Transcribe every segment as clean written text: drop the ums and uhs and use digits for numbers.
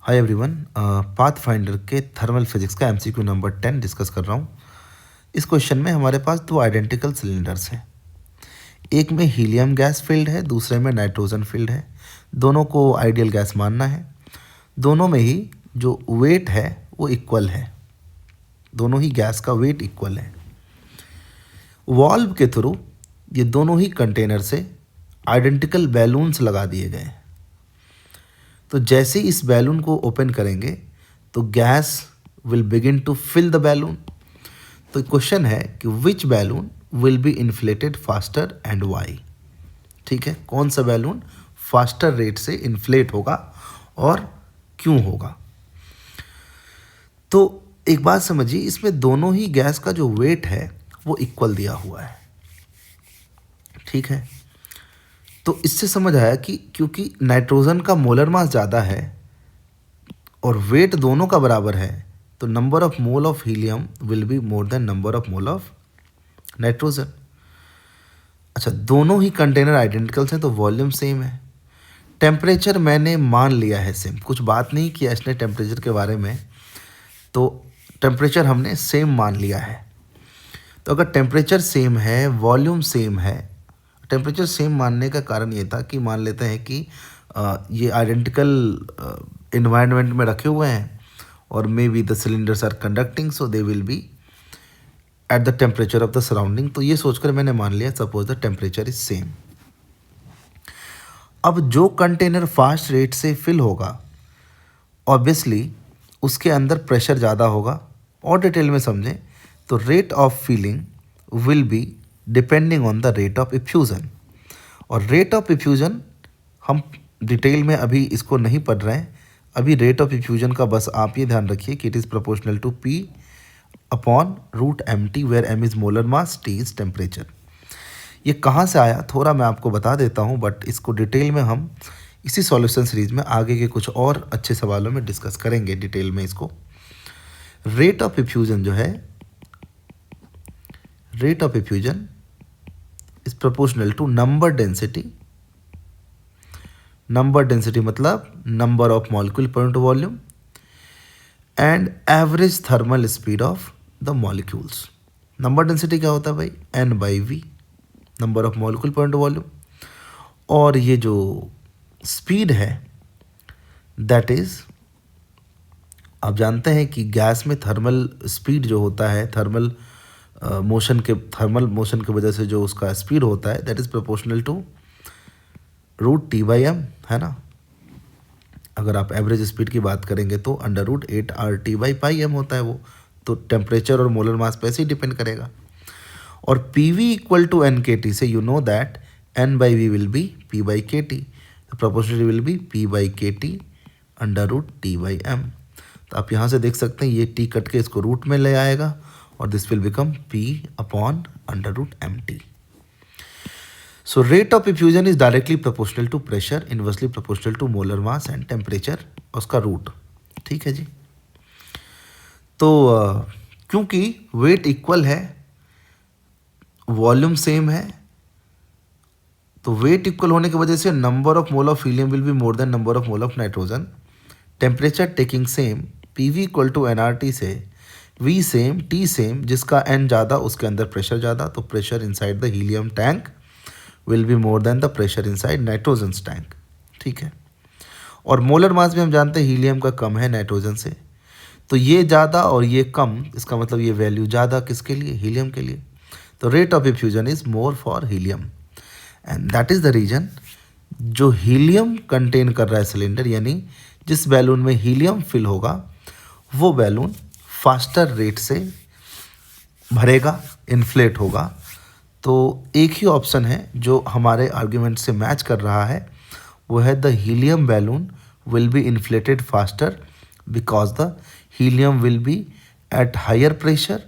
Hi everyone, pathfinder के thermal physics का MCQ number 10 discuss कर रहा हूँ। इस क्वेश्चन में हमारे पास दो आइडेंटिकल सिलेंडर्स हैं। एक में हीलियम गैस फील्ड है, दूसरे में नाइट्रोजन फील्ड है। दोनों को आइडियल गैस मानना है। दोनों में ही जो वेट है वो इक्वल है। दोनों ही गैस का वेट इक्वल है। वॉल्व के थ्रू ये दोनों ही कंटेनर से आइडेंटिकल बैलून्स लगा दिए गए हैं। तो जैसे इस बैलून को ओपन करेंगे तो gas will begin to fill the balloon. तो क्वेश्चन है कि which balloon will be inflated faster and why. ठीक है, कौन सा बैलून फास्टर रेट से इन्फ्लेट होगा और क्यों होगा। तो एक बात समझिए, इसमें दोनों ही गैस का जो वेट है वो इक्वल दिया हुआ है। ठीक है, तो इससे समझ आया कि क्योंकि नाइट्रोजन का मोलर मास ज़्यादा है और वेट दोनों का बराबर है, तो number of mole of helium will be more than number of mole of nitrogen. अच्छा, दोनों ही कंटेनर आइडेंटिकल्स हैं तो वॉल्यूम सेम है। टेम्परेचर मैंने मान लिया है सेम, कुछ बात नहीं किया इसने टेम्परेचर के बारे में, तो टेम्परेचर हमने सेम मान लिया है। तो अगर टेम्परेचर सेम है, वॉल्यूम सेम है, टेम्परेचर सेम मानने का कारण ये था कि मान लेते हैं कि ये आइडेंटिकल इन्वायरमेंट में रखे हुए हैं और maybe the cylinders are conducting, so they will be at the temperature of the surrounding. तो ये सोचकर मैंने मान लिया suppose the temperature is same. अब जो कंटेनर फास्ट रेट से फिल होगा ऑब्वियसली उसके अंदर प्रेशर ज़्यादा होगा। और डिटेल में समझें तो rate of filling will be depending on the rate of effusion. और रेट ऑफ इफ्यूज़न हम डिटेल में अभी इसको नहीं पढ़ रहे हैं। अभी रेट ऑफ इफ्यूज़न का बस आप ये ध्यान रखिए कि it is proportional to P upon root MT, where M is molar mass, T is temperature. ये कहाँ से आया थोड़ा मैं आपको बता देता हूँ, बट इसको डिटेल में हम इसी सॉल्यूशन सीरीज में आगे के कुछ और अच्छे सवालों में डिस्कस करेंगे डिटेल में इसको। रेट ऑफ इफ्यूज़न जो है, rate of effusion is proportional to number density. Number density मतलब number of molecule per unit volume and average thermal speed of the molecules. Number density क्या होता है भाई? N/V, number of molecule per unit volume. और ये जो speed है that is, आप जानते हैं कि गैस में थर्मल स्पीड जो होता है, थर्मल मोशन के वजह से जो उसका स्पीड होता है that is proportional to root T/m, है ना। अगर आप एवरेज स्पीड की बात करेंगे तो √8RT/πm होता है वो। तो टेम्परेचर और मोलर मास पे ऐसे ही डिपेंड करेगा। और PV इक्वल टू NKT से you know that N/V will be P/KT, proportionally will be P/KT √T/m। तो आप यहाँ से देख सकते हैं ये T कट के इसको रूट में ले आएगा और this will become P upon √MT। So rate of diffusion is directly proportional to pressure, inversely proportional to molar mass and temperature, उसका रूट। ठीक है जी। तो क्योंकि वेट इक्वल है, वॉल्यूम सेम है, तो वेट इक्वल होने की वजह से number of mole of helium will be more than number of mole of nitrogen. Temperature taking same, PV equal to nRT से V सेम, T सेम, जिसका N ज़्यादा उसके अंदर प्रेशर ज़्यादा, तो pressure inside the helium tank will be more than the pressure inside nitrogen tank. ठीक है, और मोलर मास भी हम जानते हैं हीलियम का कम है नाइट्रोजन से, तो ये ज़्यादा और ये कम, इसका मतलब ये वैल्यू ज़्यादा किसके लिए? हीलियम के लिए। तो rate of effusion is more for helium and that is the reason जो हीलियम कंटेन कर रहा है सिलेंडर, यानी जिस बैलून में हीलियम फिल होगा वो बैलून फास्टर रेट से भरेगा, इन्फ्लेट होगा। तो एक ही ऑप्शन है जो हमारे आर्ग्यूमेंट से मैच कर रहा है, वो है the helium balloon will be inflated faster because the helium will be at higher pressure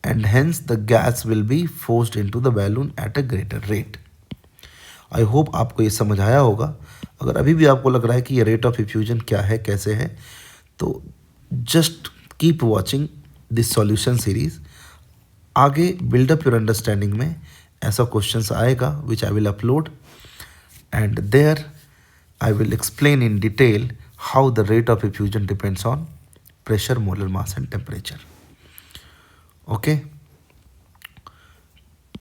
and hence the gas will be forced into the balloon at a greater rate. I hope आपको ये समझ आया होगा। अगर अभी भी आपको लग रहा है कि ये रेट ऑफ इफ्यूजन क्या है, कैसे है, तो just keep watching this solution series. आगे बिल्डअप योर अंडरस्टैंडिंग में ऐसा क्वेश्चंस आएगा which I will upload and there I will explain in detail how the rate of effusion depends on pressure, molar mass and temperature. Okay.